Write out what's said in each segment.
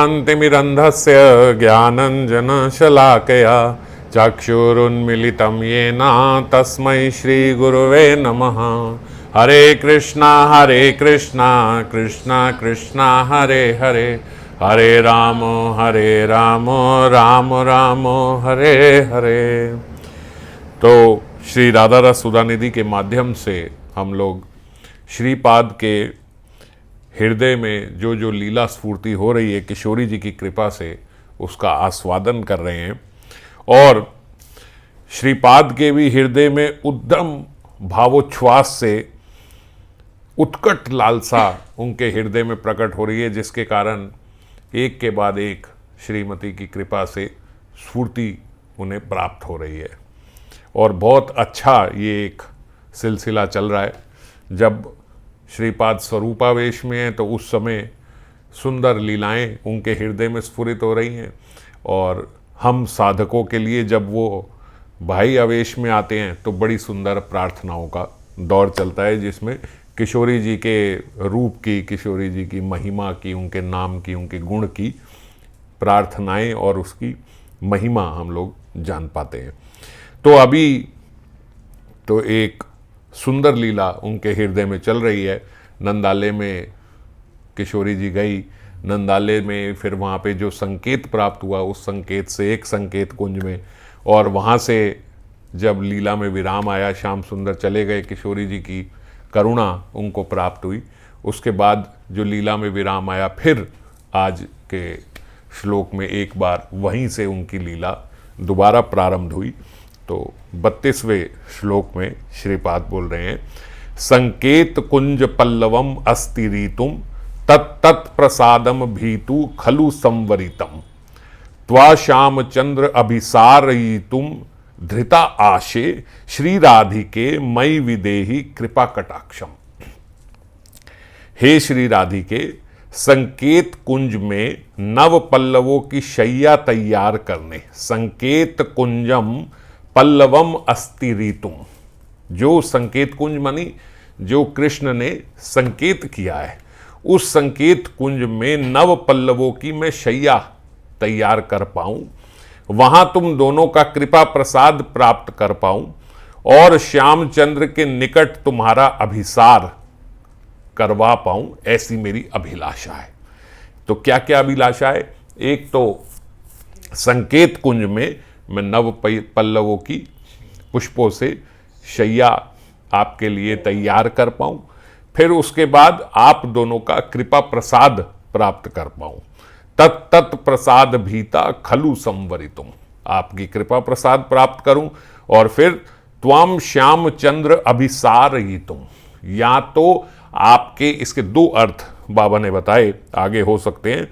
शान्तिमिरन्धस्य ज्ञानञ्जनशलाकया चक्षुरुन्मिलितं येन तस्मै श्रीगुरुवे नमः। हरे कृष्णा कृष्णा कृष्णा हरे हरे, हरे राम राम राम हरे हरे। तो श्री राधा रस सुधानिधि के माध्यम से हम लोग श्रीपाद के हृदय में जो जो लीला स्फूर्ति हो रही है किशोरी जी की कृपा से, उसका आस्वादन कर रहे हैं। और श्रीपाद के भी हृदय में उद्दम भावोच्छ्वास से उत्कट लालसा उनके हृदय में प्रकट हो रही है, जिसके कारण एक के बाद एक श्रीमती की कृपा से स्फूर्ति उन्हें प्राप्त हो रही है। और बहुत अच्छा ये एक सिलसिला चल रहा है। जब श्रीपाद स्वरूपावेश में हैं तो उस समय सुंदर लीलाएं उनके हृदय में स्फुरित हो रही हैं, और हम साधकों के लिए जब वो भाई आवेश में आते हैं तो बड़ी सुंदर प्रार्थनाओं का दौर चलता है, जिसमें किशोरी जी के रूप की, किशोरी जी की महिमा की, उनके नाम की, उनके गुण की प्रार्थनाएं और उसकी महिमा हम लोग जान पाते हैं। तो अभी तो एक सुंदर लीला उनके हृदय में चल रही है। नंदालय में किशोरी जी गई, नंदालय में फिर वहाँ पे जो संकेत प्राप्त हुआ, उस संकेत से एक संकेत कुंज में, और वहाँ से जब लीला में विराम आया, श्याम सुंदर चले गए, किशोरी जी की करुणा उनको प्राप्त हुई। उसके बाद जो लीला में विराम आया, फिर आज के श्लोक में एक बार वहीं से उनकी लीला दोबारा प्रारंभ हुई। तो 32वें श्लोक में श्रीपाद बोल रहे हैं, संकेत कुंज पल्लवम अस्ति रीतुम तत्तत् प्रसादम भीतु खलु संवरितम त्वा श्याम चंद्र अभिसारयितुम धृता आशे श्री राधिके मई विदेहि कृपा कटाक्षम। हे श्री राधिके, संकेत कुंज में नव पल्लवों की शैया तैयार करने, संकेत कुंजम पल्लवम अस्ति रीतुम, जो संकेत कुंज मानी जो कृष्ण ने संकेत किया है, उस संकेत कुंज में नव पल्लवों की मैं शैया तैयार कर पाऊं, वहां तुम दोनों का कृपा प्रसाद प्राप्त कर पाऊं, और श्यामचंद्र के निकट तुम्हारा अभिसार करवा पाऊं, ऐसी मेरी अभिलाषा है। तो क्या क्या अभिलाषा है? एक तो संकेत कुंज में मैं नव पल्लवों की पुष्पों से शैया आपके लिए तैयार कर पाऊं, फिर उसके बाद आप दोनों का कृपा प्रसाद प्राप्त कर पाऊं। तत्तत् प्रसाद भीता खलु संवरितुम, आपकी कृपा प्रसाद प्राप्त करूं, और फिर त्वाम श्याम चंद्र अभिसारयितुम, या तो आपके, इसके दो अर्थ बाबा ने बताए, आगे हो सकते हैं।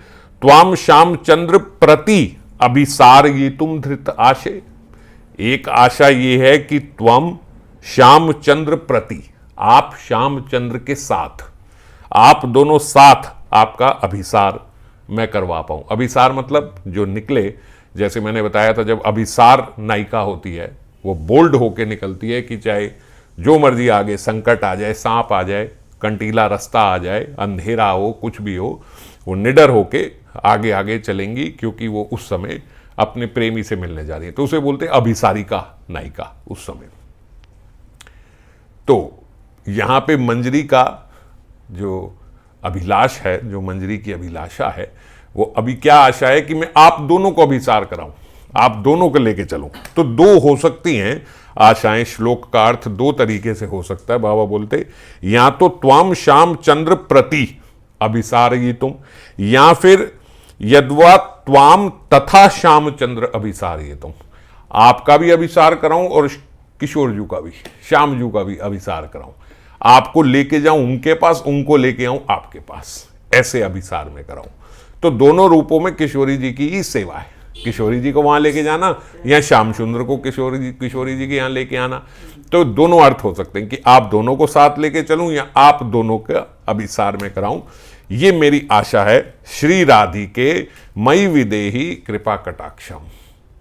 त्वाम श्याम चंद्र प्रति अभिसारयितुम धृत आशे, एक आशा ये है कि त्वम श्याम चंद्र प्रति, आप श्याम चंद्र के साथ, आप दोनों साथ आपका अभिसार मैं करवा पाऊं। अभिसार मतलब जो निकले, जैसे मैंने बताया था, जब अभिसार नायिका होती है वो बोल्ड होके निकलती है कि चाहे जो मर्जी आगे संकट आ जाए, सांप आ जाए, कंटीला रास्ता आ जाए, अंधेरा हो, कुछ भी हो, वो निडर होके आगे आगे चलेंगी, क्योंकि वो उस समय अपने प्रेमी से मिलने जा रही है। तो उसे बोलते हैं अभिसारिका नायिका उस समय। तो यहाँ पे मंजरी का जो अभिलाष है, जो मंजरी की अभिलाषा है, वो अभी क्या आशा है कि मैं आप दोनों को अभिसार कराऊं, आप दोनों को लेके चलूं। तो दो हो सकती हैं आशाएं, श्लोक का अर्थ दो तरीके से हो सकता है। बाबा बोलते या तो त्वाम श्याम चंद्र प्रति अभिसारयितुम, या फिर यद्वा त्वाम तथा श्याम चंद्र अभिसारयितुम, आपका भी अभिसार कराऊं और किशोर जी का भी, श्याम जी का भी अभिसार कराऊं, आपको लेके जाऊं उनके पास, उनको लेके आऊं आपके पास, ऐसे अभिसार में कराऊं। तो दोनों रूपों में किशोरी जी की ही सेवा है, किशोरी जी को वहां लेके जाना या श्याम सुंदर को किशोरी जी के यहाँ लेके आना। तो दोनों अर्थ हो सकते हैं कि आप दोनों को साथ लेके चलूं या आप दोनों का अभिसार में कराऊं। ये मेरी आशा है। श्री राधिके मई विदेहि कृपा कटाक्षम,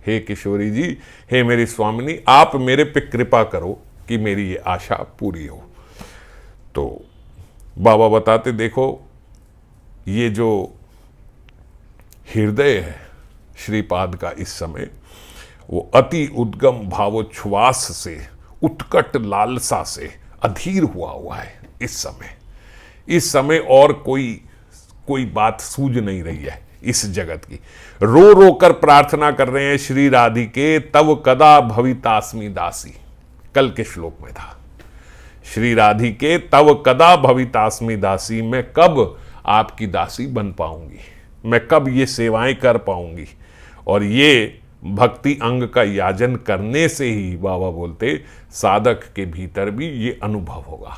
हे किशोरी जी, हे मेरी स्वामिनी, आप मेरे पे कृपा करो कि मेरी ये आशा पूरी हो। तो बाबा बताते, देखो ये जो हृदय है श्रीपाद का इस समय वो अति उद्गम भावोच्छ्वास से, उत्कट लालसा से अधीर हुआ है इस समय और कोई बात सूझ नहीं रही है इस जगत की। रो रो कर प्रार्थना कर रहे हैं श्री राधिके तव कदा भवितास्मि दासी। कल के श्लोक में था, श्री राधिके तव कदा भवितास्मि दासी, मैं कब आपकी दासी बन पाऊंगी, मैं कब ये सेवाएं कर पाऊंगी। और ये भक्ति अंग का याजन करने से ही बाबा बोलते साधक के भीतर भी ये अनुभव होगा।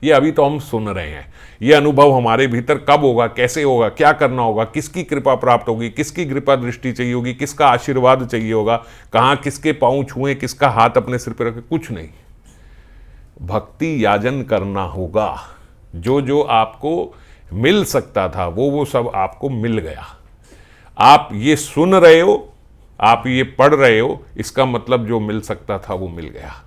ये अभी तो हम सुन रहे हैं, ये अनुभव हमारे भीतर कब होगा, कैसे होगा, क्या करना होगा, किसकी कृपा प्राप्त होगी, किसकी कृपा दृष्टि चाहिए होगी, किसका आशीर्वाद चाहिए होगा, कहाँ किसके पांव छुए, किसका हाथ अपने सिर पर रखे, कुछ नहीं। भक्ति याजन करना होगा। जो जो आपको मिल सकता था वो सब आपको मिल गया। आप ये सुन रहे हो, आप ये पढ़ रहे हो, इसका मतलब जो मिल सकता था वो मिल गया।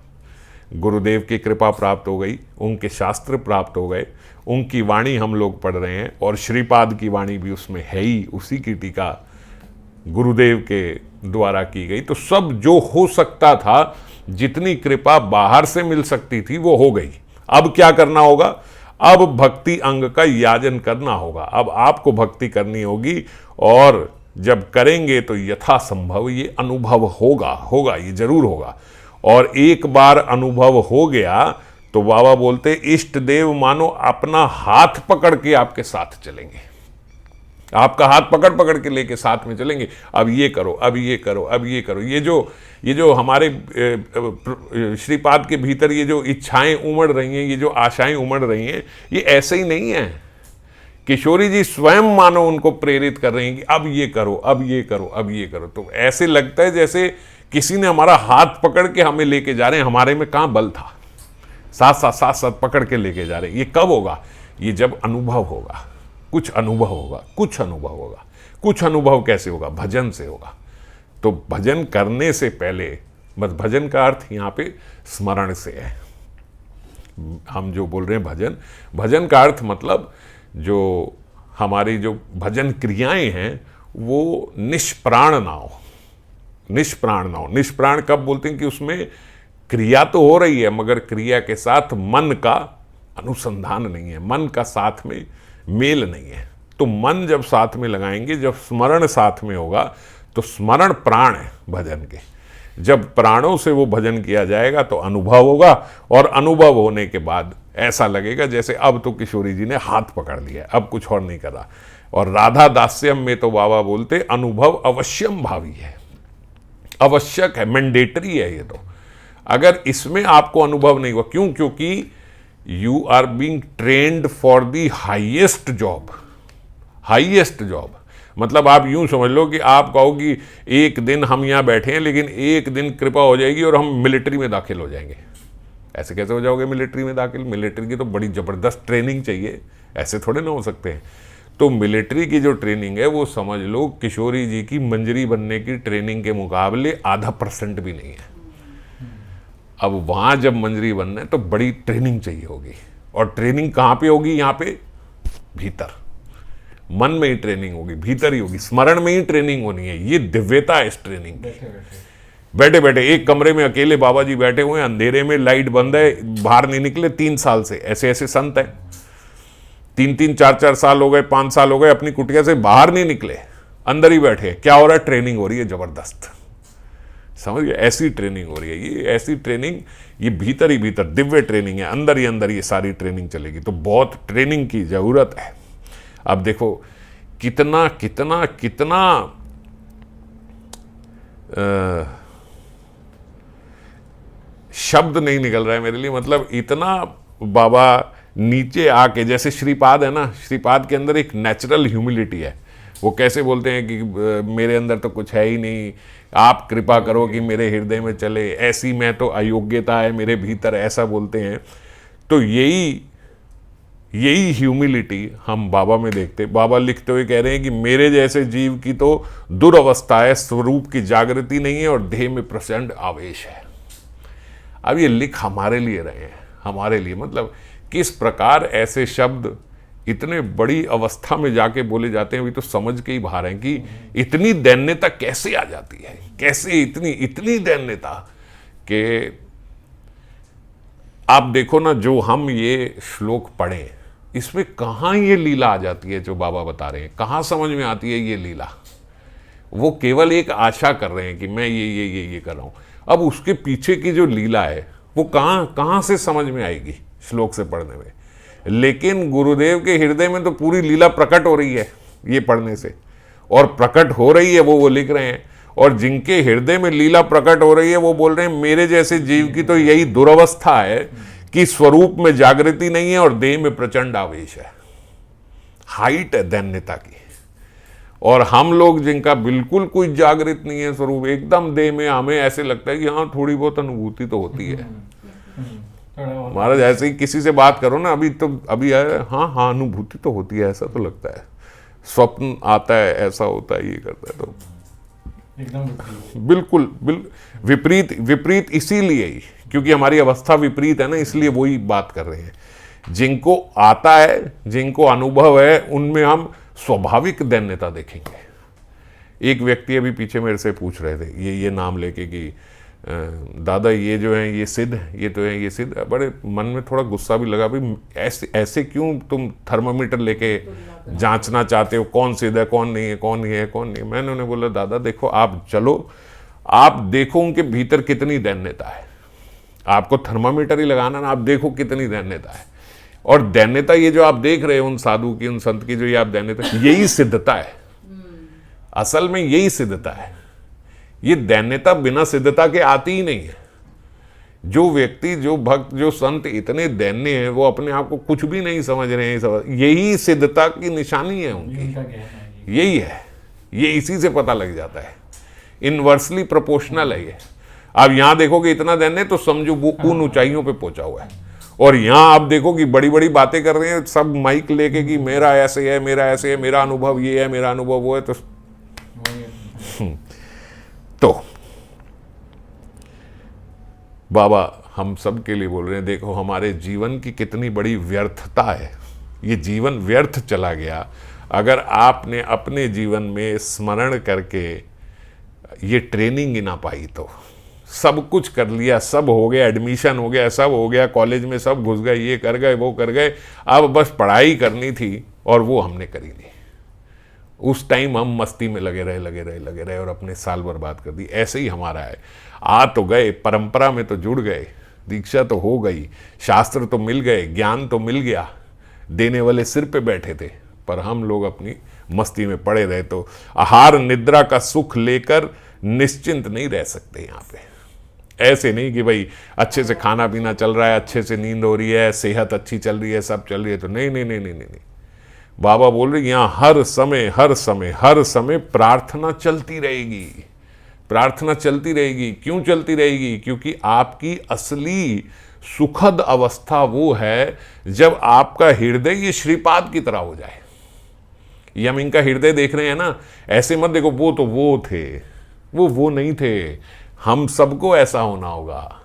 गुरुदेव की कृपा प्राप्त हो गई, उनके शास्त्र प्राप्त हो गए, उनकी वाणी हम लोग पढ़ रहे हैं और श्रीपाद की वाणी भी उसमें है ही, उसी की टीका गुरुदेव के द्वारा की गई। तो सब जो हो सकता था, जितनी कृपा बाहर से मिल सकती थी वो हो गई। अब क्या करना होगा? अब भक्ति अंग का याजन करना होगा। अब आपको भक्ति करनी होगी और जब करेंगे तो यथासंभव ये अनुभव होगा, ये जरूर होगा। और एक बार अनुभव हो गया तो बाबा बोलते इष्ट देव मानो अपना हाथ पकड़ के आपके साथ चलेंगे, आपका हाथ पकड़ के लेके साथ में चलेंगे। अब ये करो, अब ये करो, अब ये करो। ये जो हमारे श्रीपाद के भीतर ये जो इच्छाएं उमड़ रही हैं, ये जो आशाएं उमड़ रही हैं, ये ऐसे ही नहीं है। किशोरी जी स्वयं मानो उनको प्रेरित कर रही हैं कि अब ये करो, अब ये करो, अब ये करो। तो ऐसे लगता है जैसे किसी ने हमारा हाथ पकड़ के हमें लेके जा रहे हैं। हमारे में कहाँ बल था, साथ पकड़ के लेके जा रहे हैं। ये कब होगा? ये जब अनुभव होगा, कुछ अनुभव होगा। कुछ अनुभव कैसे होगा? भजन से होगा। तो भजन करने से पहले, बस भजन का अर्थ यहाँ पे स्मरण से है। हम जो बोल रहे हैं भजन का अर्थ मतलब जो हमारी जो भजन क्रियाएं हैं वो निष्प्राण ना हो। निष्प्राण कब बोलते हैं? कि उसमें क्रिया तो हो रही है मगर क्रिया के साथ मन का अनुसंधान नहीं है, मन का साथ में मेल नहीं है। तो मन जब साथ में लगाएंगे, जब स्मरण साथ में होगा, तो स्मरण प्राण है भजन के। जब प्राणों से वो भजन किया जाएगा तो अनुभव होगा, और अनुभव होने के बाद ऐसा लगेगा जैसे अब तो किशोरी जी ने हाथ पकड़ लिया, अब कुछ और नहीं कर रहा। और राधा दास्यम में तो बाबा बोलते अनुभव अवश्यम भावी है, आवश्यक है, मैंडेटरी है ये तो। अगर इसमें आपको अनुभव नहीं हुआ, क्यों? क्योंकि you are being trained for the highest job. मतलब आप यूं समझ लो कि आप कहो कि एक दिन हम यहां बैठे हैं लेकिन एक दिन कृपा हो जाएगी और हम मिलिट्री में दाखिल हो जाएंगे। ऐसे कैसे हो जाओगे मिलिट्री में दाखिल? मिलिट्री की तो बड़ी जबरदस्त ट्रेनिंग चाहिए, ऐसे थोड़े ना हो सकते हैं। तो मिलिट्री की जो ट्रेनिंग है वो समझ लो किशोरी जी की मंजरी बनने की ट्रेनिंग के मुकाबले 0.5% भी नहीं है। अब वहां जब मंजरी बनना है तो बड़ी ट्रेनिंग चाहिए होगी, और ट्रेनिंग कहाँ पे होगी? यहाँ पे भीतर, मन में ही ट्रेनिंग होगी, भीतर ही होगी, स्मरण में ही ट्रेनिंग होनी है। ये दिव्यता है इस ट्रेनिंग की। बैठे बैठे एक कमरे में अकेले बाबा जी बैठे हुए हैं, अंधेरे में, लाइट बंद है, बाहर नहीं निकले 3 साल से। ऐसे संत है 3-3, 4-4 साल हो गए, 5 साल हो गए, अपनी कुटिया से बाहर नहीं निकले, अंदर ही बैठे। क्या हो रहा है? ट्रेनिंग हो रही है जबरदस्त, समझ गए? ऐसी ट्रेनिंग हो रही है। ये ऐसी ट्रेनिंग, ये भीतर ही भीतर दिव्य ट्रेनिंग है, अंदर ही अंदर ये सारी ट्रेनिंग चलेगी। तो बहुत ट्रेनिंग की जरूरत है। अब देखो कितना कितना कितना शब्द नहीं निकल रहा है मेरे लिए। मतलब इतना बाबा नीचे आके, जैसे श्रीपाद है ना, श्रीपाद के अंदर एक नेचुरल ह्यूमिलिटी है। वो कैसे बोलते हैं कि मेरे अंदर तो कुछ है ही नहीं, आप कृपा करो कि मेरे हृदय में चले, ऐसी मैं तो अयोग्यता है मेरे भीतर, ऐसा बोलते हैं। तो यही ह्यूमिलिटी हम बाबा में देखते। बाबा लिखते हुए कह रहे हैं कि मेरे जैसे जीव की तो दुर्अवस्था है, स्वरूप की जागृति नहीं है और देह में प्रचंड आवेश है। अब ये लिख हमारे लिए रहे हैं, हमारे लिए, मतलब किस प्रकार ऐसे शब्द इतने बड़ी अवस्था में जाके बोले जाते हैं, अभी तो समझ के ही बाहर हैं कि इतनी दैन्यता कैसे आ जाती है, कैसे इतनी दैन्यता कि आप देखो ना, जो हम ये श्लोक पढ़ें इसमें कहाँ ये लीला आ जाती है जो बाबा बता रहे हैं, कहाँ समझ में आती है ये लीला। वो केवल एक आशा कर रहे हैं कि मैं ये कर रहा हूं, अब उसके पीछे की जो लीला है वो कहाँ से समझ में आएगी श्लोक से पढ़ने में। लेकिन गुरुदेव के हृदय में तो पूरी लीला प्रकट हो रही है ये पढ़ने से, और प्रकट हो रही है वो लिख रहे हैं। और जिनके हृदय में लीला प्रकट हो रही है वो बोल रहे हैं मेरे जैसे जीव की तो यही दुर्वस्था है कि स्वरूप में जागृति नहीं है और देह में प्रचंड आवेश है, हाइट है दैन्यता की। और हम लोग जिनका बिल्कुल कोई जागृत नहीं है स्वरूप, एकदम देह में, हमें ऐसे लगता है कि हाँ थोड़ी बहुत अनुभूति तो होती है। महाराज ऐसे ही किसी से बात करो ना, अभी हाँ अनुभूति तो होती है, ऐसा तो लगता है, स्वप्न आता है, ऐसा होता है, ये करता है, तो एकदम बिल्कुल विपरीत इसीलिए ही क्योंकि हमारी अवस्था विपरीत है ना, इसलिए वही बात कर रहे हैं। जिनको आता है, जिनको अनुभव है, उनमें हम स्वाभाविक दैन्यता देखेंगे। एक व्यक्ति अभी पीछे मेरे से पूछ रहे थे ये नाम लेके कि दादा ये जो है ये सिद्ध है, ये तो है ये सिद्ध है। बड़े मन में थोड़ा गुस्सा भी लगा, भाई ऐसे क्यों तुम थर्मामीटर लेके जांचना चाहते हो कौन सिद्ध है कौन नहीं है, कौन नहीं है कौन नहीं है। मैंने उन्हें बोला दादा देखो, आप चलो, आप देखो उनके भीतर कितनी दैन्यता है, आपको थर्मामीटर ही लगाना ना, आप देखो कितनी दैन्यता है। और दैन्यता ये जो आप देख रहे हो उन साधु की, उन संत की, जो ये आप दैन्यता, यही सिद्धता है, असल में यही सिद्धता है। ये दैन्यता बिना सिद्धता के आती ही नहीं है। जो व्यक्ति, जो भक्त, जो संत इतने दैन्य हैं, वो अपने आप को कुछ भी नहीं समझ रहे हैं, यही सिद्धता की निशानी है उनकी, यही है, ये इसी से पता लग जाता है। इनवर्सली प्रोपोर्शनल है ये। अब यहां देखोगे इतना दैन्य तो समझो वो उन ऊंचाइयों पे पहुंचा हुआ है, और यहां आप देखो कि बड़ी बड़ी बातें कर रहे हैं सब माइक लेके कि मेरा ऐसे है, मेरा ऐसे है, मेरा अनुभव ये है, मेरा अनुभव वो है। तो बाबा हम सब के लिए बोल रहे हैं, देखो हमारे जीवन की कितनी बड़ी व्यर्थता है, ये जीवन व्यर्थ चला गया अगर आपने अपने जीवन में स्मरण करके ये ट्रेनिंग ही ना पाई। तो सब कुछ कर लिया, सब हो गया, एडमिशन हो गया, सब हो गया, कॉलेज में सब घुस गए, ये कर गए, वो कर गए, अब बस पढ़ाई करनी थी और वो हमने करी नहीं। उस टाइम हम मस्ती में लगे रहे और अपने साल बर्बाद कर दी। ऐसे ही हमारा है, आ तो गए, परंपरा में तो जुड़ गए, दीक्षा तो हो गई, शास्त्र तो मिल गए, ज्ञान तो मिल गया, देने वाले सिर पे बैठे थे, पर हम लोग अपनी मस्ती में पड़े रहे। तो आहार निद्रा का सुख लेकर निश्चिंत नहीं रह सकते यहाँ पे। ऐसे नहीं कि भाई अच्छे से खाना पीना चल रहा है, अच्छे से नींद हो रही है, सेहत अच्छी चल रही है, सब चल रही है, तो नहीं। बाबा बोल रहे यहाँ हर समय प्रार्थना चलती रहेगी, प्रार्थना चलती रहेगी। क्यों चलती रहेगी? क्योंकि आपकी असली सुखद अवस्था वो है जब आपका हृदय ये श्रीपाद की तरह हो जाए। ये हम इनका हृदय देख रहे हैं ना, ऐसे मत देखो वो तो वो थे, वो नहीं थे। हम सबको ऐसा होना होगा,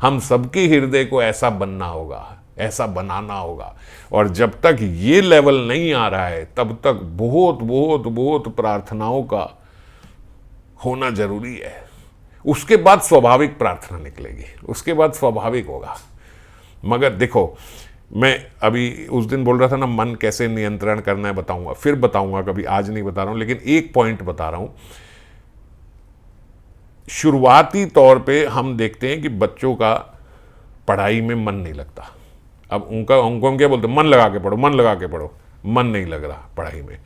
हम सबके हृदय को ऐसा बनना होगा, ऐसा बनाना होगा। और जब तक ये लेवल नहीं आ रहा है तब तक बहुत प्रार्थनाओं का होना जरूरी है। उसके बाद स्वाभाविक प्रार्थना निकलेगी, उसके बाद स्वाभाविक होगा। मगर देखो, मैं अभी उस दिन बोल रहा था ना मन कैसे नियंत्रण करना है, बताऊंगा, फिर बताऊंगा कभी, आज नहीं बता रहा हूं, लेकिन एक पॉइंट बता रहा हूं। शुरुआती तौर पे हम देखते हैं कि बच्चों का पढ़ाई में मन नहीं लगता। अब उनको हम क्या बोलते हैं, मन लगा के पढ़ो, मन लगा के पढ़ो। मन नहीं लग रहा पढ़ाई में,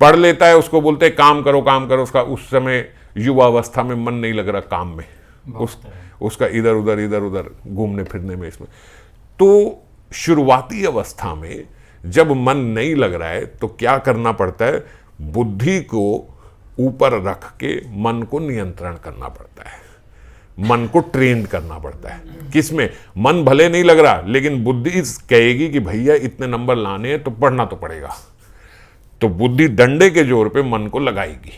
पढ़ लेता है, उसको बोलते हैं काम करो। उसका उस समय युवावस्था में मन नहीं लग रहा काम में, उसका इधर उधर घूमने फिरने में, इसमें। तो शुरुआती अवस्था में जब मन नहीं लग रहा है तो क्या करना पड़ता है? बुद्धि को ऊपर रख के मन को नियंत्रण करना पड़ता है, मन को ट्रेन करना पड़ता है। किसमें? मन भले नहीं लग रहा, लेकिन बुद्धि कहेगी कि भैया इतने नंबर लाने हैं तो पढ़ना तो पड़ेगा। तो बुद्धि डंडे के जोर पे मन को लगाएगी,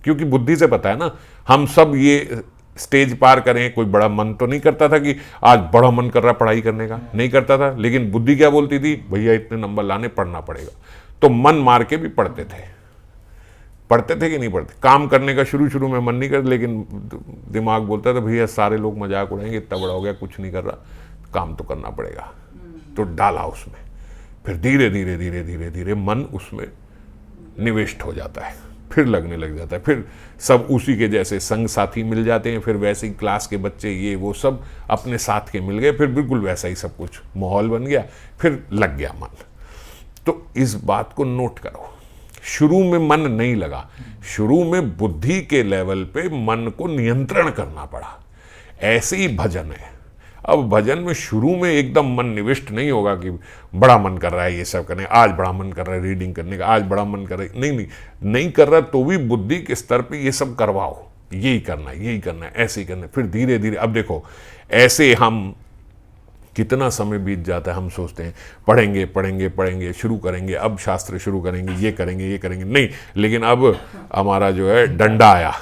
क्योंकि बुद्धि से पता है ना हम सब ये स्टेज पार करें, कोई बड़ा मन तो नहीं करता था कि आज बड़ा मन कर रहा पढ़ाई करने का, नहीं करता था। लेकिन बुद्धि क्या बोलती थी, भैया इतने नंबर लाने, पढ़ना पड़ेगा। तो मन मार के भी पढ़ते थे कि नहीं पढ़ते। काम करने का शुरू में मन नहीं करता, लेकिन दिमाग बोलता था भैया सारे लोग मजाक उड़ाएंगे, इतना बड़ा हो गया कुछ नहीं कर रहा, काम तो करना पड़ेगा। तो डाला उसमें, फिर धीरे धीरे मन उसमें निविष्ट हो जाता है, फिर लगने लग जाता है, फिर सब उसी के जैसे संग साथी मिल जाते हैं, फिर वैसे ही क्लास के बच्चे ये वो सब अपने साथ के मिल गए, फिर बिल्कुल वैसा ही सब कुछ माहौल बन गया, फिर लग गया मन। तो इस बात को नोट करो, शुरू में मन नहीं लगा, शुरू में बुद्धि के लेवल पे मन को नियंत्रण करना पड़ा। ऐसे ही भजन है। अब भजन में शुरू में एकदम मन निविष्ट नहीं होगा कि बड़ा मन कर रहा है ये सब करने, आज बड़ा मन कर रहा है रीडिंग करने का, आज बड़ा मन कर रहा है, नहीं कर रहा, तो भी बुद्धि के स्तर पे ये सब करवाओ, यही करना है, ऐसे ही करना है। फिर धीरे धीरे, अब देखो ऐसे हम कितना समय बीत जाता है, हम सोचते हैं पढ़ेंगे, शुरू करेंगे, अब शास्त्र शुरू करेंगे, ये करेंगे, नहीं, लेकिन अब हमारा जो है डंडा आया।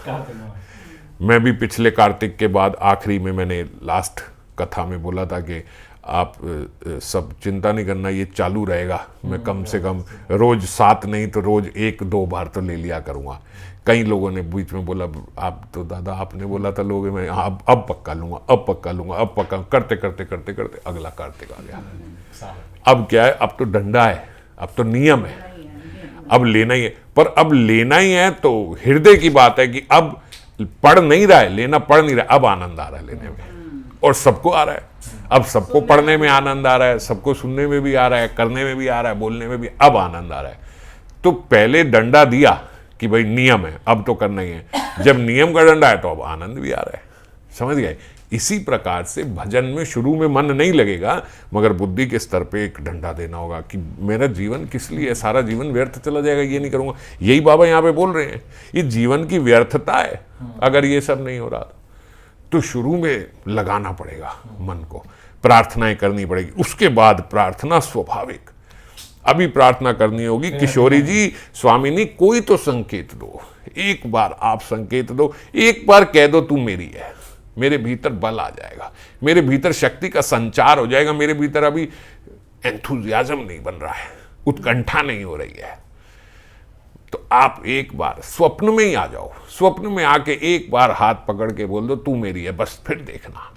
मैं भी पिछले कार्तिक के बाद आखिरी में मैंने लास्ट कथा में बोला था कि आप सब चिंता नहीं करना, ये चालू रहेगा। मैं कम से कम रोज 7 नहीं तो रोज 1-2 बार तो ले लिया करूँगा। कई लोगों ने बीच में बोला, आप तो दादा आपने बोला था लोग, मैं अब पक्का लूँगा, करते अगला कार्तिक आ गया। अब क्या है, अब तो डंडा है, अब तो नियम है, अब लेना ही है। पर अब लेना ही है तो हृदय की बात है कि अब पढ़ नहीं रहा है, लेना पढ़ नहीं रहा है, अब आनंद आ रहा है लेने में, और सबको आ रहा है। अब सबको पढ़ने में आनंद आ रहा है, सबको सुनने में भी आ रहा है, करने में भी आ रहा है, बोलने में भी अब आनंद आ रहा है। तो पहले डंडा दिया कि भाई नियम है, अब तो करना ही है। जब नियम का डंडा है तो अब आनंद भी आ रहा है। समझ गए? इसी प्रकार से भजन में शुरू में मन नहीं लगेगा, मगर बुद्धि के स्तर पे एक डंडा देना होगा कि मेरा जीवन किस लिए है, सारा जीवन व्यर्थ चला जाएगा, ये नहीं करूँगा। यही बाबा यहाँ पे बोल रहे हैं, ये जीवन की व्यर्थता है अगर ये सब नहीं हो रहा। तो शुरू में लगाना पड़ेगा मन को, प्रार्थनाएं करनी पड़ेगी, उसके बाद प्रार्थना स्वाभाविक। अभी प्रार्थना करनी होगी, किशोरी जी स्वामिनी कोई तो संकेत दो, एक बार आप संकेत दो, एक बार कह दो तू मेरी है, मेरे भीतर बल आ जाएगा, मेरे भीतर शक्ति का संचार हो जाएगा, मेरे भीतर अभी एंथुजियाज्म नहीं बन रहा है, उत्कंठा नहीं हो रही है। तो आप एक बार स्वप्न में ही आ जाओ, स्वप्न में आके एक बार हाथ पकड़ के बोल दो तू मेरी है, बस फिर देखना।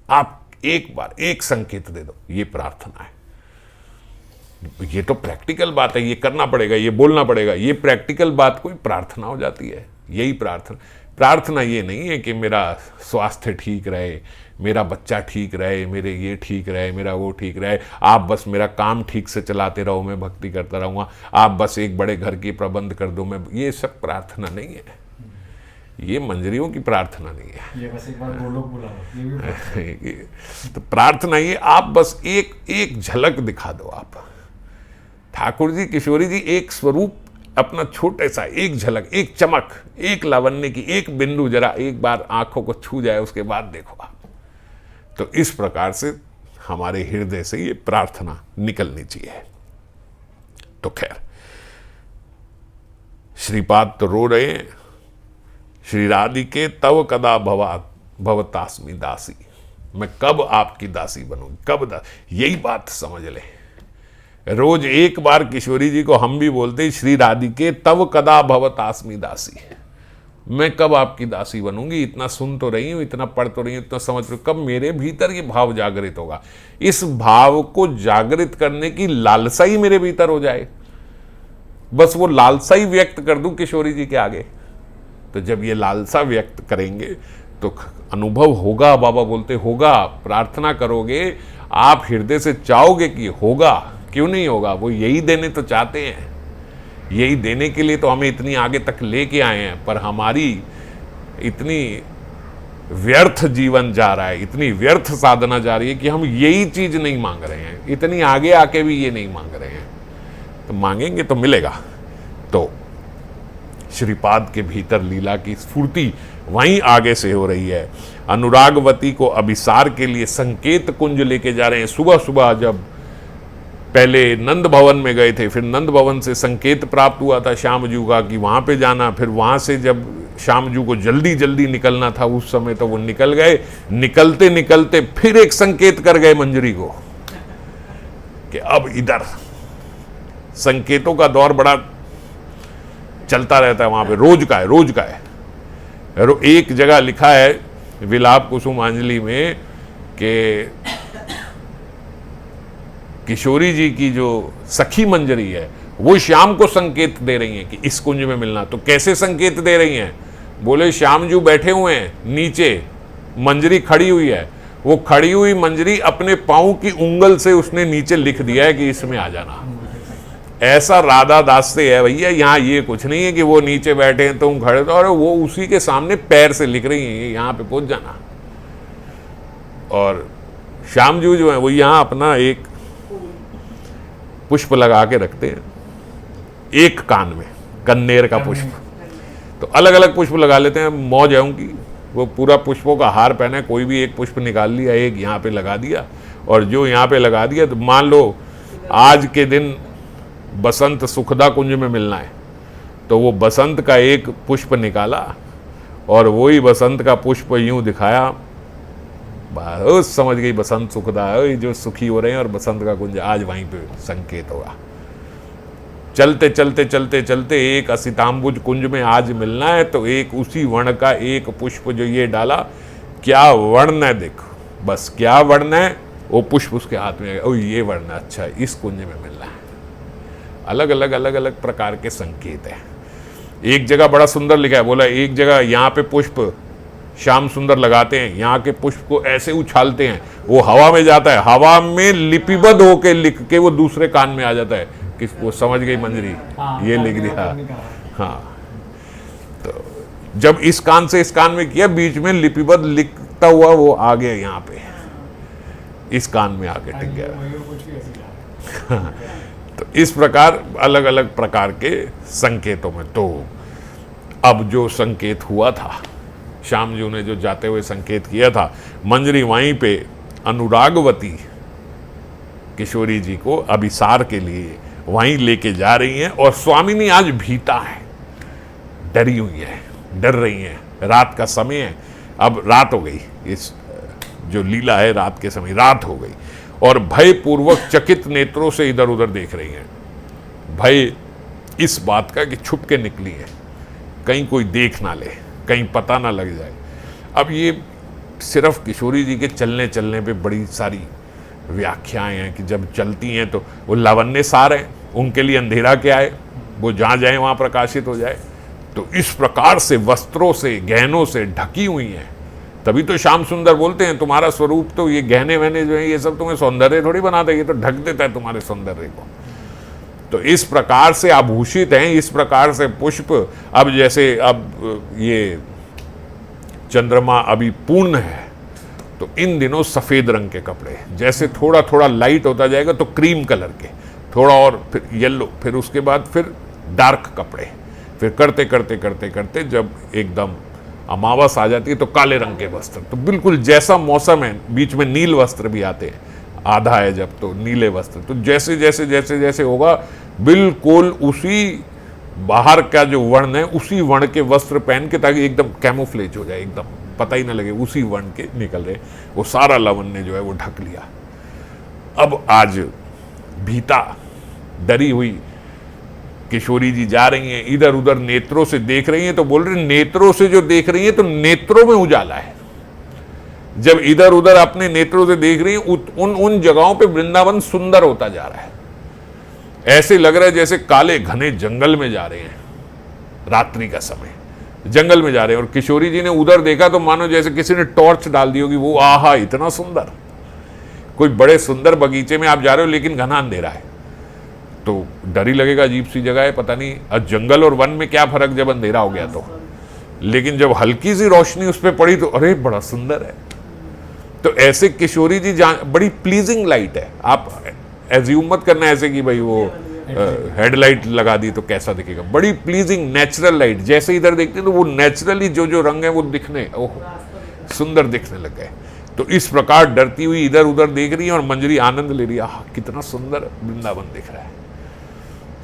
आप एक बार एक संकेत दे दो, ये प्रार्थना है। ये तो प्रैक्टिकल बात है, ये करना पड़ेगा, ये बोलना पड़ेगा, ये प्रैक्टिकल बात कोई प्रार्थना हो जाती है। यही प्रार्थना ये नहीं है कि मेरा स्वास्थ्य ठीक रहे, मेरा बच्चा ठीक रहे, मेरे ये ठीक रहे, मेरा वो ठीक रहे, आप बस मेरा काम ठीक से चलाते रहो, मैं भक्ति करता रहूँगा, आप बस एक बड़े घर की प्रबंध कर दो, मैं, ये सब प्रार्थना नहीं है, ये मंजरियों की प्रार्थना नहीं है। ये बस एक बार बोलो बुलाओ। तो प्रार्थना ये आप बस एक झलक दिखा दो। आप ठाकुर जी, किशोरी जी एक स्वरूप अपना छोटे सा, एक झलक, एक चमक, एक लावण्य की एक बिंदु जरा एक बार आंखों को छू जाए, उसके बाद देखो आप। तो इस प्रकार से हमारे हृदय से ये प्रार्थना निकलनी चाहिए। तो खैर, श्रीपाद तो रो रहे हैं, श्री राधिके तव कदा भवतास्मि दासी, मैं कब आपकी दासी बनूंगी, कब यही बात समझ ले। रोज एक बार किशोरी जी को हम भी बोलते हैं, श्री राधिके तव कदा भवतास्मि दासी, मैं कब आपकी दासी बनूंगी। इतना सुन तो रही हूं, इतना पढ़ तो रही हूं, इतना समझ रही हूं, कब मेरे भीतर ये भाव जागृत होगा। इस भाव को जागृत करने की लालसा ही मेरे भीतर हो जाए, बस वो लालसा ही व्यक्त कर दूं किशोरी जी के आगे। तो जब ये लालसा व्यक्त करेंगे तो अनुभव होगा, बाबा बोलते होगा। प्रार्थना करोगे, आप हृदय से चाहोगे कि होगा, क्यों नहीं होगा। वो यही देने तो चाहते हैं, यही देने के लिए तो हमें इतनी आगे तक लेके आए हैं, पर हमारी इतनी व्यर्थ जीवन जा रहा है, इतनी व्यर्थ साधना जा रही है कि हम यही चीज नहीं मांग रहे हैं, इतनी आगे आके भी ये नहीं मांग रहे हैं। तो मांगेंगे तो मिलेगा। तो श्रीपाद के भीतर लीला की स्फूर्ति वहीं आगे से हो रही है। अनुरागवती को अभिसार के लिए संकेत कुंज लेके जा रहे हैं। सुबह सुबह जब पहले नंद भवन में गए थे, फिर नंद भवन से संकेत प्राप्त हुआ था श्याम जी का कि वहाँ पे जाना, फिर वहाँ से जब श्याम जी को जल्दी जल्दी निकलना था उस समय, तो वो निकल गए। निकलते निकलते फिर एक संकेत कर गए मंजरी को कि अब इधर। संकेतों का दौर बड़ा चलता रहता है वहां पे, रोज का है, रोज का है। एक जगह लिखा है विलाप कुसुमांजलि में कि किशोरी जी की जो सखी मंजरी है वो श्याम को संकेत दे रही हैं कि इस कुंज में मिलना। तो कैसे संकेत दे रही हैं? बोले श्याम जी बैठे हुए हैं नीचे, मंजरी खड़ी हुई है, वो खड़ी हुई मंजरी अपने पांव की उंगल से उसने नीचे लिख दिया है कि इसमें आ जाना। ऐसा राधा दास से है भैया, यहाँ ये कुछ नहीं है कि वो नीचे बैठे हैं तुम खड़े, तो और वो उसी के सामने पैर से लिख रही हैं यहाँ पे पहुंच जाना। और श्याम जी जो है वो यहाँ अपना एक पुष्प लगा के रखते हैं एक कान में, कन्नेर का पुष्प। तो अलग अलग पुष्प लगा लेते हैं, मौज है उनकी। वो पूरा पुष्पों का हार पहने, कोई भी एक पुष्प निकाल लिया, एक यहाँ पे लगा दिया, और जो यहाँ पे लगा दिया, तो मान लो आज के दिन बसंत सुखदा कुंज में मिलना है, तो वो बसंत का एक पुष्प निकाला और वही बसंत का पुष्प यूं दिखाया, बस समझ गई बसंत सुखदा है, जो सुखी हो रहे हैं, और बसंत का कुंज आज वहीं पे संकेत होगा। चलते चलते चलते चलते एक असिताम्बुज कुंज में आज मिलना है, तो एक उसी वर्ण का एक पुष्प जो ये डाला, क्या वर्ण है देखो, बस क्या वर्ण है, वो पुष्प उसके हाथ में, ओ ये वर्ण, अच्छा इस कुंज में मिलना है। अलग अलग प्रकार के संकेत हैं। एक जगह बड़ा सुंदर लिखा है, बोला एक जगह यहाँ पे पुष्प श्याम सुंदर लगाते हैं, यहाँ के पुष्प को ऐसे उछालते हैं, वो हवा में जाता है, हवा में लिपिबद्ध होके लिख के वो दूसरे कान में आ जाता है, किस वो समझ गई मंजरी, ये लिख दिया। हाँ, तो जब इस कान से इस कान में किया, बीच में लिपिबद्ध लिखता हुआ वो आ गया, यहाँ पे इस कान में आके टिक गया। तो इस प्रकार अलग अलग प्रकार के संकेतों में, तो अब जो संकेत हुआ था, श्याम जी ने जो जाते हुए संकेत किया था, मंजरी वहीं पे अनुरागवती किशोरी जी को अभिसार के लिए वहीं लेके जा रही हैं। और स्वामिनी आज भीता है, डरी हुई है, डर रही हैं, रात का समय है, अब रात हो गई, इस जो लीला है रात के समय रात हो गई, और भयपूर्वक चकित नेत्रों से इधर उधर देख रही हैं। भय इस बात का कि छुप के निकली है, कहीं कोई देख ना ले, कहीं पता ना लग जाए। अब ये सिर्फ किशोरी जी के चलने चलने पे बड़ी सारी व्याख्याएं हैं कि जब चलती हैं तो वो लावण्य सार हैं, उनके लिए अंधेरा क्या है, वो जहाँ जाए वहाँ प्रकाशित हो जाए। तो इस प्रकार से वस्त्रों से गहनों से ढकी हुई हैं, तभी तो श्याम सुंदर बोलते हैं तुम्हारा स्वरूप तो ये गहने वहने जो है ये सब तुम्हें सौंदर्य थोड़ी बनाता है, ये तो ढक देता है तुम्हारे सौंदर्य को। तो इस प्रकार से आभूषित हैं, इस प्रकार से पुष्प। अब जैसे अब ये चंद्रमा अभी पूर्ण है, तो इन दिनों सफ़ेद रंग के कपड़े, जैसे थोड़ा थोड़ा लाइट होता जाएगा तो क्रीम कलर के, थोड़ा और फिर येलो, फिर उसके बाद फिर डार्क कपड़े, फिर करते करते करते करते जब एकदम अमावस आ जाती है तो काले रंग के वस्त्र। तो बिल्कुल जैसा मौसम है, बीच में नील वस्त्र भी आते हैं, आधा है जब तो नीले वस्त्र। तो जैसे जैसे जैसे जैसे होगा बिल्कुल उसी बाहर का जो वर्ण है उसी वर्ण के वस्त्र पहन के, ताकि एकदम कैमोफ्लेज हो जाए, एकदम पता ही ना लगे उसी वर्ण के निकल रहे, वो सारा लावण्य जो है वो ढक लिया। अब आज भीता डरी हुई किशोरी जी जा रही हैं, इधर उधर नेत्रों से देख रही हैं, तो बोल रहे नेत्रों से जो देख रही हैं तो नेत्रों में उजाला है। जब इधर उधर अपने नेत्रों से देख रही हैं, उन जगहों पे वृंदावन सुंदर होता जा रहा है। ऐसे लग रहा है जैसे काले घने जंगल में जा रहे हैं, रात्रि का समय जंगल में जा रहे हैं। और किशोरी जी ने उधर देखा तो मानो जैसे किसी ने टॉर्च डाल दी होगी, वो आहा इतना सुंदर, कोई बड़े सुंदर बगीचे में आप जा रहे हो लेकिन घना अंधेरा है, तो डर ही लगेगा, अजीब सी जगह है, पता नहीं। अब जंगल और वन में क्या फर्क जब अंधेरा हो गया तो, लेकिन जब हल्की सी रोशनी उस पर पड़ी तो अरे बड़ा सुंदर है। तो ऐसे किशोरी जी बड़ी प्लीजिंग लाइट है, आप एज्यूम मत करना ऐसे कि भाई वो हेडलाइट लगा दी तो कैसा दिखेगा, बड़ी प्लीजिंग नेचुरल लाइट। जैसे इधर देखते हैं तो वो नेचुरली जो जो रंग है वो दिखने, ओह सुंदर दिखने लग गए। तो इस प्रकार डरती हुई इधर उधर देख रही है और मंजरी आनंद ले रही है, आह कितना सुंदर वृंदावन दिख रहा है।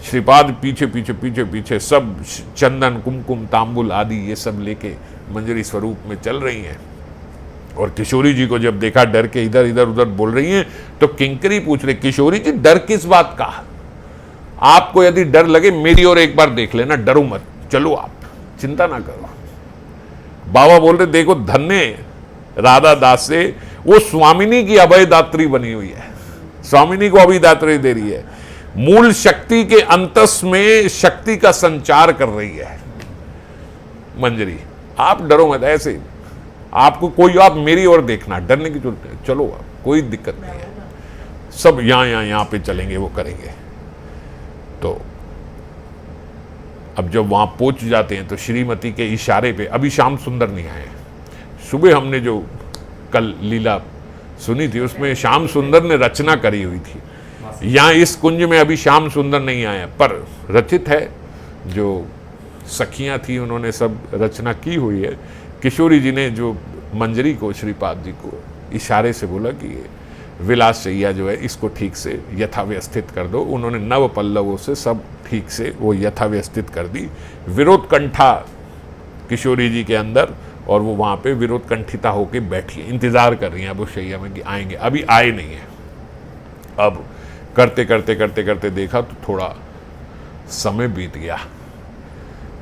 श्रीपाद पीछे पीछे पीछे पीछे सब चंदन कुमकुम तांबुल आदि ये सब लेके मंजरी स्वरूप में चल रही हैं। और किशोरी जी को जब देखा डर के इधर इधर उधर बोल रही हैं, तो किंकरी पूछ रहे, किशोरी जी डर किस बात का? आपको यदि डर लगे मेरी ओर एक बार देख लेना, डरो मत, चलो आप चिंता ना करो। बाबा बोल रहे, देखो धन्य राधा दास से वो स्वामिनी की अभयदात्री बनी हुई है, स्वामिनी को अभयदात्री दे रही है, मूल शक्ति के अंतस में शक्ति का संचार कर रही है मंजरी। आप डरो मत, ऐसे आपको कोई, आप मेरी ओर देखना, डरने की जरूरत नहीं, चलो आप, कोई दिक्कत नहीं है, सब यहां पे चलेंगे, वो करेंगे। तो अब जब वहां पहुंच जाते हैं तो श्रीमती के इशारे पे, अभी श्याम सुंदर नहीं आए। सुबह हमने जो कल लीला सुनी थी उसमें श्याम सुंदर ने रचना करी हुई थी। यहाँ इस कुंज में अभी श्याम सुंदर नहीं आया, पर रचित है, जो सखियां थी उन्होंने सब रचना की हुई है। किशोरी जी ने जो मंजरी को, श्रीपाद जी को इशारे से बोला कि ये विलास शैया जो है इसको ठीक से यथाव्यवस्थित कर दो। उन्होंने नव पल्लवों से सब ठीक से वो यथाव्यवस्थित कर दी। विरोध कंठा किशोरी जी के अंदर, और वो वहाँ पे विरोध कंठिता होकर बैठी है, इंतजार कर रही हैं अब उस शैया में कि आएंगे, अभी आए नहीं है। अब करते करते करते करते देखा तो थोड़ा समय बीत गया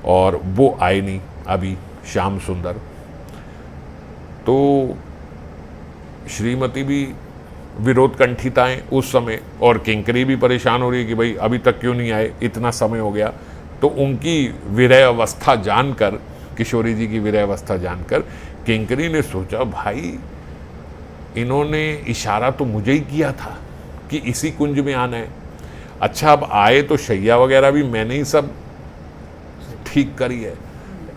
और वो आए नहीं अभी श्याम सुंदर। तो श्रीमती भी विरोध कंठिताएं उस समय, और किंकरी भी परेशान हो रही है कि भाई अभी तक क्यों नहीं आए, इतना समय हो गया। तो उनकी विरह अवस्था जानकर, किशोरी जी की विरह अवस्था जानकर किंकरी ने सोचा, भाई इन्होंने इशारा तो मुझे ही किया था कि इसी कुंज में आना है। अच्छा अब आए तो शैया वगैरह भी मैंने ही सब ठीक करी है,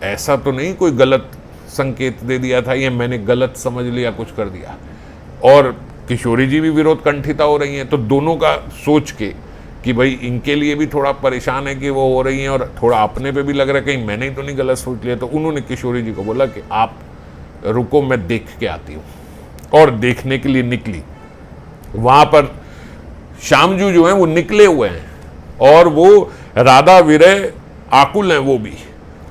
ऐसा तो नहीं कोई गलत संकेत दे दिया था या मैंने गलत समझ लिया, कुछ कर दिया। और किशोरी जी भी विरोध कंठिता हो रही हैं, तो दोनों का सोच के कि भाई इनके लिए भी थोड़ा परेशान है कि वो हो रही हैं, और थोड़ा अपने पे भी लग रहा है कहीं मैंने ही तो नहीं गलत सोच लिया। तो उन्होंने किशोरी जी को बोला कि आप रुको, मैं देख के आती हूँ। और देखने के लिए निकली। वहाँ पर श्यामजू जो हैं वो निकले हुए हैं, और वो राधा विरह आकुल हैं वो भी,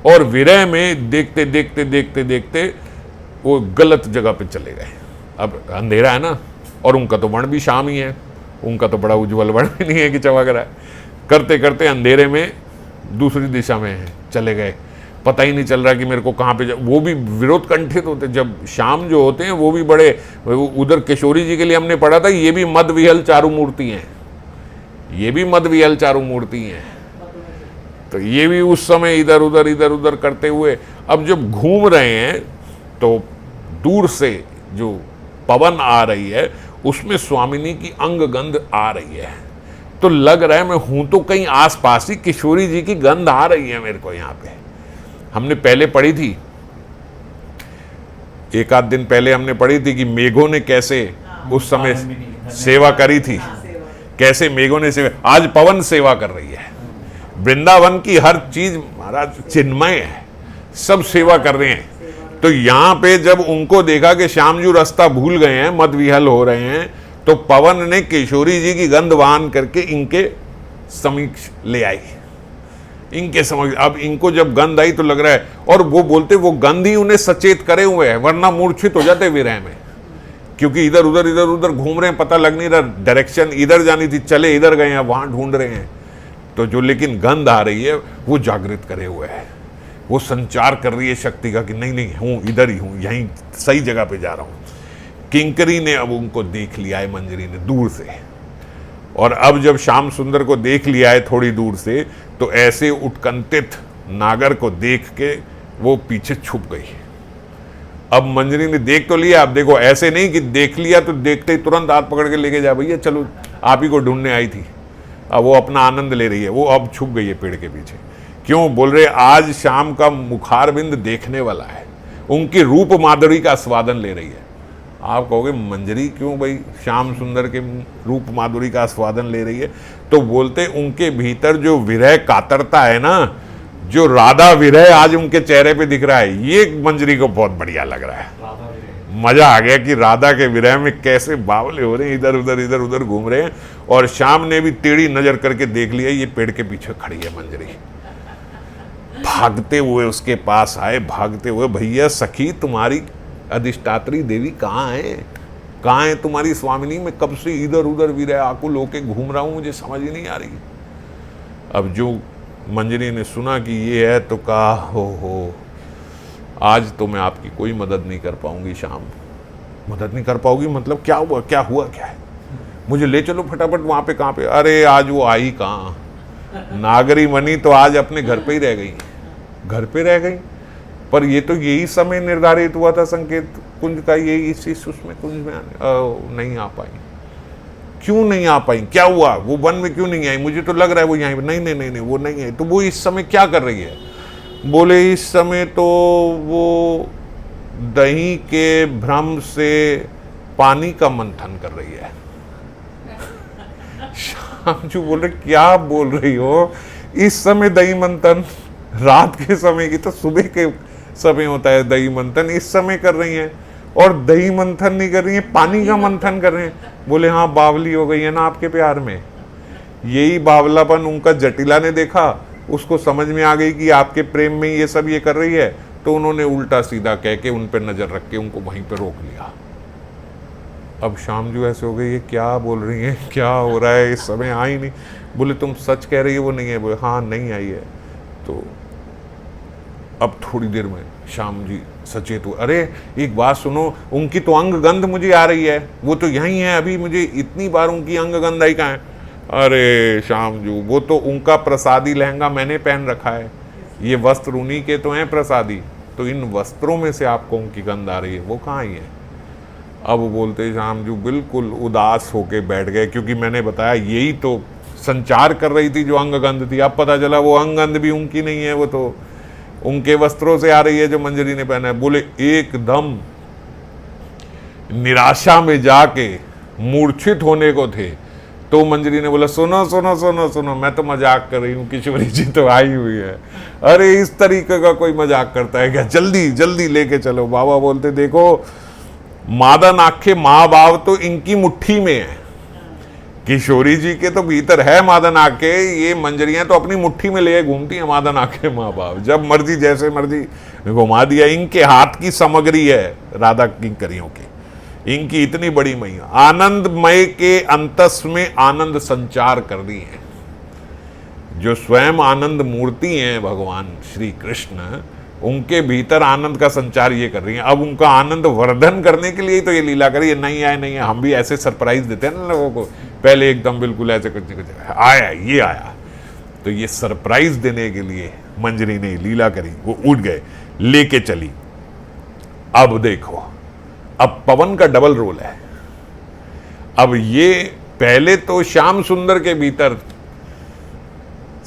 और विरह में देखते देखते देखते देखते वो गलत जगह पे चले गए। अब अंधेरा है ना, और उनका तो वर्ण भी शाम ही है, उनका तो बड़ा उज्ज्वल वर्ण भी नहीं है कि चमक रहा है। करते करते अंधेरे में दूसरी दिशा में चले गए, पता ही नहीं चल रहा कि मेरे को कहाँ पे वो भी विरोध कंठित होते। जब शाम जो होते हैं वो भी बड़े, उधर किशोरी जी के लिए हमने पढ़ा था, ये भी मद विहल चारु मूर्ति हैं, ये भी मद विहल चारु मूर्ति हैं। तो ये भी उस समय इधर उधर करते हुए अब जब घूम रहे हैं तो दूर से जो पवन आ रही है उसमें स्वामिनी की अंग गंध आ रही है। तो लग रहा है मैं हूं तो कहीं आसपास ही, किशोरी जी की गंध आ रही है मेरे को। यहाँ पे हमने पहले पढ़ी थी, एक आध दिन पहले हमने पढ़ी थी कि मेघों ने कैसे उस समय सेवा करी थी, कैसे मेघों ने सेवा, आज पवन सेवा कर रही है। वृंदावन की हर चीज महाराज चिन्मय है, सब सेवा कर रहे हैं। तो यहां पे जब उनको देखा कि श्यामजू रास्ता भूल गए हैं, मद विहल हो रहे हैं, तो पवन ने किशोरी जी की गंध वाहन करके इनके समीक्ष ले आई, इनके समझ। अब इनको जब गंध आई तो लग रहा है, और वो बोलते वो गंध ही उन्हें सचेत करे हुए है, वरना मूर्छित हो जाते विरह में, क्योंकि इधर उधर घूम रहे हैं, पता लग नहीं रहा डायरेक्शन, इधर जानी थी चले इधर गए हैं, वहां ढूंढ रहे हैं। तो जो लेकिन गंध आ रही है वो जागृत करे हुए है, वो संचार कर रही है शक्ति का कि नहीं नहीं हूं, इधर ही हूं, यहीं सही जगह पे जा रहा हूं। किंकरी ने अब उनको देख लिया है, मंजरी ने दूर से, और अब जब श्याम सुंदर को देख लिया है थोड़ी दूर से, तो ऐसे उत्कंठित नागर को देख के वो पीछे छुप गई। अब मंजरी ने देख तो लिया, अब देखो ऐसे नहीं कि देख लिया तो देखते ही तुरंत हाथ पकड़ के लेके जा, भैया चलो आप ही को ढूंढने आई थी। अब वो अपना आनंद ले रही है, वो अब छुप गई है पेड़ के पीछे। क्यों बोल रहे, आज शाम का मुखारबिंद देखने वाला है, उनकी रूप माधुरी का आस्वादन ले रही है। आप कहोगे मंजरी क्यों भाई श्याम सुंदर के रूप माधुरी का आस्वादन ले रही है? तो बोलते उनके भीतर जो विरह कातरता है ना, जो राधा विरह आज उनके चेहरे पे दिख रहा है, ये मंजरी को बहुत बढ़िया लग रहा है। मजा आ गया कि राधा के विरह में कैसे बावले हो रहे हैं, इधर उधर घूम रहे हैं। और श्याम ने भी टेढ़ी नजर करके देख लिया ये पेड़ के पीछे खड़ी है मंजरी। भागते हुए उसके पास आए, भागते हुए, भैया सखी तुम्हारी अधिष्ठात्री देवी कहाँ है, कहाँ है तुम्हारी स्वामिनी? मैं कब से इधर उधर विरह आकुल होके घूम रहा हूँ, मुझे समझ ही नहीं आ रही। अब जो मंजरी ने सुना कि ये है तो कहा, हो आज तो मैं आपकी कोई मदद नहीं कर पाऊंगी श्याम। मदद नहीं कर पाओगी मतलब क्या हुआ, क्या हुआ, क्या है? मुझे ले चलो फटाफट वहाँ पे। कहाँ पे? अरे आज वो आई कहाँ, नागरी मणि तो आज अपने घर पे ही रह गई, घर पे रह गई। पर ये तो यही समय निर्धारित हुआ था संकेत कुंज का, यही इसी उसमें कुंज में आने, नहीं आ पाई। क्यों नहीं आ पाई, क्या हुआ? वो वन में क्यों नहीं आई? मुझे तो लग रहा है वो यहाँ, नहीं वो नहीं है। तो वो इस समय क्या कर रही है? बोले इस समय तो वो दही के भ्रम से पानी का मंथन कर रही है। श्याम जी बोल रहे क्या बोल रही हो? इस समय दही मंथन? रात के समय की तो सुबह के समय होता है दही मंथन, इस समय कर रही हैं। और दही मंथन नहीं कर रही है, पानी का मंथन कर रहे हैं। बोले हाँ बावली हो गई है ना आपके प्यार में। यही बावलापन उनका जटिला ने देखा, उसको समझ में आ गई कि आपके प्रेम में ये सब ये कर रही है। तो उन्होंने उल्टा सीधा कह के उन पर नजर रख के उनको वहीं पर रोक लिया। अब शाम जो ऐसे हो गई, ये क्या बोल रही है, क्या हो रहा है, इस समय आई नहीं। बोले तुम सच कह रही हो वो नहीं है? बोले हाँ नहीं आई है। तो अब थोड़ी देर में श्याम जी सचेत हुए, अरे एक बात सुनो, उनकी तो अंग गंध मुझे आ रही है, वो तो यहीं है अभी, मुझे इतनी बार उनकी अंग गंध आई कहाँ है? अरे श्याम जी वो तो उनका प्रसादी लहंगा मैंने पहन रखा है, ये वस्त्र उन्हीं के तो हैं प्रसादी, तो इन वस्त्रों में से आपको उनकी गंध आ रही है, वो कहाँ आई है? अब बोलते श्याम जी बिल्कुल उदास होके बैठ गए, क्योंकि मैंने बताया यही तो संचार कर रही थी जो अंग गंध थी। अब पता चला वो अंग गंध भी उनकी नहीं है, वो तो उनके वस्त्रों से आ रही है जो मंजरी ने पहना है। बोले एकदम निराशा में जाके मूर्छित होने को थे, तो मंजरी ने बोला सुनो सुनो सुनो सुनो, मैं तो मजाक कर रही हूँ, किशोरी जी तो आई हुई है। अरे इस तरीके का कोई मजाक करता है क्या? जल्दी जल्दी लेके चलो। बाबा बोलते देखो मादन आखे माँ बाप तो इनकी मुट्ठी में है, किशोरी जी के तो भीतर है मादन आके, ये मंजरियां तो अपनी मुट्ठी में ले घूमती हैं मादन आके माँ बाप, जब मर्जी जैसे मर्जी घुमा दिया। इनके हाथ की सामग्री है राधा किंकरियों की, इनकी इतनी बड़ी मैया आनंदमय के अंतस में आनंद संचार कर दी है। जो स्वयं आनंद मूर्ति हैं भगवान श्री कृष्ण, उनके भीतर आनंद का संचार ये कर रही हैं। अब उनका आनंद वर्धन करने के लिए तो ये लीला करी है। नहीं आए नहीं है, हम भी ऐसे सरप्राइज देते हैं ना लोगों को, पहले एकदम बिल्कुल ऐसे कुछ आया ये आया, तो ये सरप्राइज देने के लिए मंजरी ने लीला करी। वो उठ गए, लेके चली। अब देखो अब पवन का डबल रोल है। अब ये पहले तो श्याम सुंदर के भीतर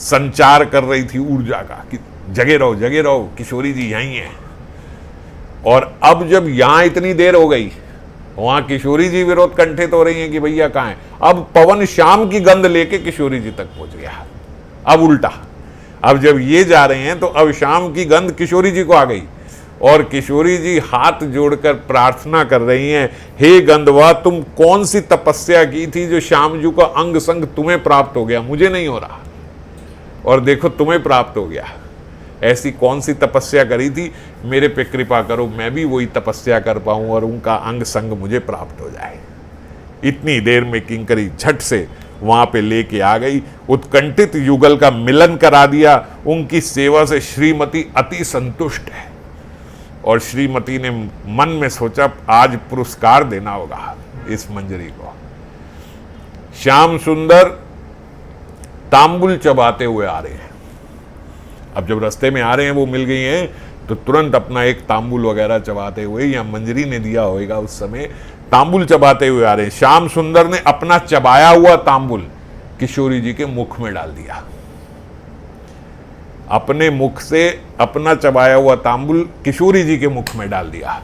संचार कर रही थी ऊर्जा का कि जगे रहो किशोरी जी यहीं है। और अब जब यहां इतनी देर हो गई, वहां किशोरी जी विरोध कंठित हो रही हैं कि भैया कहां है। अब पवन श्याम की गंध लेके किशोरी जी तक पहुंच गया। अब उल्टा, अब जब ये जा रहे हैं तो अब श्याम की गंध किशोरी जी को आ गई, और किशोरी जी हाथ जोड़कर प्रार्थना कर रही हैं, हे गंधवा तुम कौन सी तपस्या की थी जो श्याम जी का अंग संग तुम्हें प्राप्त हो गया, मुझे नहीं हो रहा, और देखो तुम्हें प्राप्त हो गया। ऐसी कौन सी तपस्या करी थी, मेरे पे कृपा करो, मैं भी वही तपस्या कर पाऊं और उनका अंग संग मुझे प्राप्त हो जाए। इतनी देर में किंकरी झट से वहां पे लेके आ गई, उत्कंठित युगल का मिलन करा दिया। उनकी सेवा से श्रीमती अति संतुष्ट है, और श्रीमती ने मन में सोचा आज पुरस्कार देना होगा इस मंजरी को। श्याम सुंदर तांबुल चबाते हुए आ रहे हैं। अब जब रास्ते में आ रहे हैं, वो मिल गई हैं, तो तुरंत अपना एक तांबुल वगैरह चबाते हुए, या मंजरी ने दिया होगा उस समय, तांबुल चबाते हुए आ रहे हैं। श्याम सुंदर ने अपना चबाया हुआ तांबुल किशोरी जी के मुख में डाल दिया। अपने मुख से अपना चबाया हुआ तांबुल किशोरी जी के मुख में डाल दिया,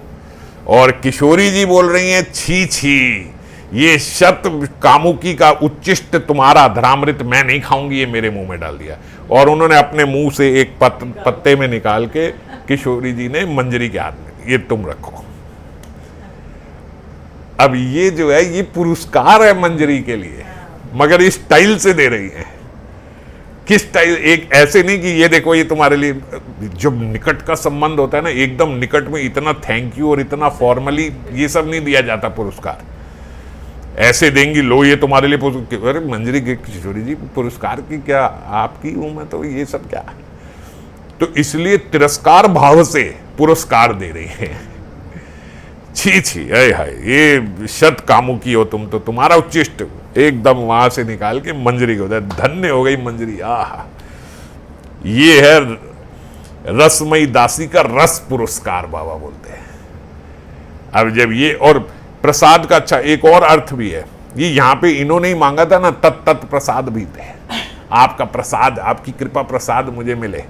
और किशोरी जी बोल रही हैं छी छी, ये शत कामुकी का उच्चिष्ट तुम्हारा धरामृत मैं नहीं खाऊंगी, ये मेरे मुंह में डाल दिया। और उन्होंने अपने मुंह से एक पत्ते में निकाल के किशोरी जी ने मंजरी के हाथ में, ये तुम रखो। अब ये जो है ये पुरस्कार है मंजरी के लिए, मगर इस स्टाइल से दे रही है। किस स्टाइल, एक ऐसे नहीं कि ये देखो ये तुम्हारे लिए, जो निकट का संबंध होता है ना, एकदम निकट में इतना थैंक यू और इतना फॉर्मली ये सब नहीं दिया जाता पुरस्कार। ऐसे देंगी, लो ये तुम्हारे लिए अरे मंजरी किशोरी जी पुरस्कार की क्या आपकी हूं मैं, तो ये सब क्या। तो इसलिए तिरस्कार भाव से पुरस्कार दे रही है। छी छी, अय हाय, ये शत कामों की हो तुम, तो तुम्हारा उच्चिष्ट एकदम वहां से निकाल के मंजरी को, धन्य हो गई मंजरी। आहा, ये है रसमयी दासी का रस पुरस्कार बाबा बोलते हैं। अब जब ये, और प्रसाद का अच्छा एक और अर्थ भी है, ये यहां पे इन्होंने ही मांगा था ना, तत् प्रसाद भी थे, आपका प्रसाद, आपकी कृपा प्रसाद मुझे मिले।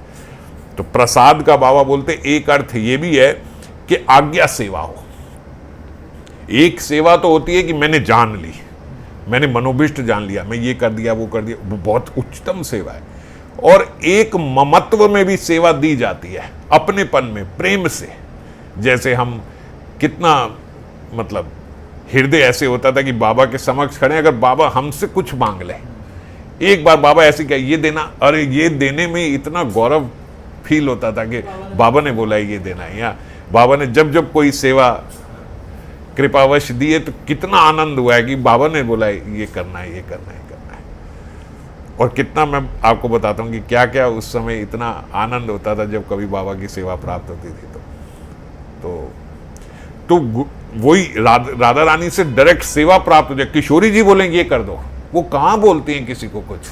तो प्रसाद का बाबा बोलते एक अर्थ ये भी है कि आज्ञा सेवा हो। एक सेवा तो होती है कि मैंने जान ली, मैंने मनोभिष्ट जान लिया, मैं ये कर दिया वो कर दिया, वो बहुत उच्चतम सेवा है। और एक ममत्व में भी सेवा दी जाती है, अपनेपन में, प्रेम से। जैसे हम कितना, मतलब हृदय ऐसे होता था कि बाबा के समक्ष खड़े, अगर बाबा हमसे कुछ मांग ले, एक बार बाबा ऐसे क्या ये देना, अरे ये देने में इतना गौरव फील होता था कि बाबा ने बोला ये देना है, या बाबा ने जब जब कोई सेवा कृपावश दी है तो कितना आनंद हुआ है कि बाबा ने बोला ये करना है, ये करना है, करना है। और कितना, मैं आपको बताता हूँ कि क्या क्या उस समय इतना आनंद होता था जब कभी बाबा की सेवा प्राप्त होती थी। तो वही राधा रानी से डायरेक्ट सेवा प्राप्त हो जाए। किशोरी जी बोलेंगे ये कर दो, वो कहाँ बोलती हैं किसी को कुछ,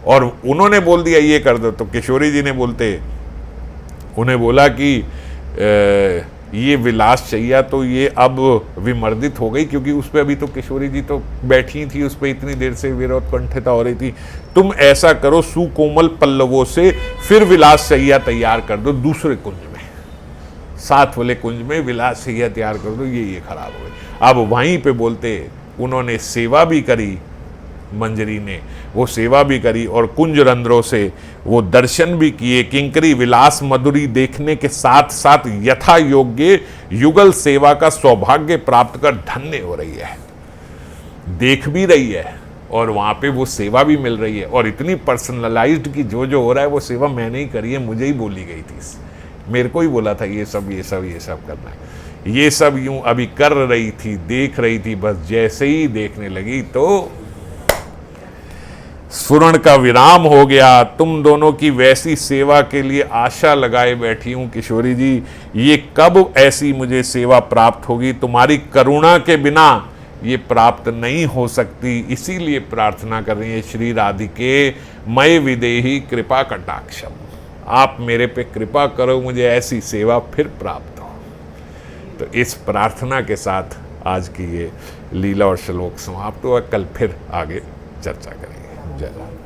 और उन्होंने बोल दिया ये कर दो, तो किशोरी जी ने बोलते, उन्हें बोला कि ये विलासशैया तो ये अब विमर्दित हो गई, क्योंकि उस पर अभी तो किशोरी जी तो बैठी थी, उस पर इतनी देर से विरोध कंठता हो रही थी। तुम ऐसा करो, सुकोमल पल्लवों से फिर विलासशैया तैयार कर दो, दूसरे कुंज में, साथ वाले कुंज में विलासशैया तैयार कर दो, ये खराब हो गई। अब वहीं पे बोलते उन्होंने सेवा भी करी, मंजरी ने वो सेवा भी करी, और कुंज रंध्रों से वो दर्शन भी किए। किंकरी विलास मधुरी देखने के साथ साथ यथा योग्य युगल सेवा का सौभाग्य प्राप्त कर धन्य हो रही है, देख भी रही है, और वहां पे वो सेवा भी मिल रही है। और इतनी पर्सनलाइज्ड कि जो जो हो रहा है वो सेवा मैंने ही करी है, मुझे ही बोली गई थी, मेरे को ही बोला था ये सब करना है। ये सब यूं अभी कर रही थी, देख रही थी, बस जैसे ही देखने लगी तो स्फुरण का विराम हो गया। तुम दोनों की वैसी सेवा के लिए आशा लगाए बैठी हूं किशोरी जी, ये कब ऐसी मुझे सेवा प्राप्त होगी, तुम्हारी करुणा के बिना ये प्राप्त नहीं हो सकती। इसीलिए प्रार्थना कर रही है, श्री राधिके मय विदेही कृपा कटाक्षम, आप मेरे पे कृपा करो, मुझे ऐसी सेवा फिर प्राप्त हो। तो इस प्रार्थना के साथ आज की ये लीला और श्लोक समाप्त हुआ। कल फिर आगे चर्चा करेंगे। जय राम।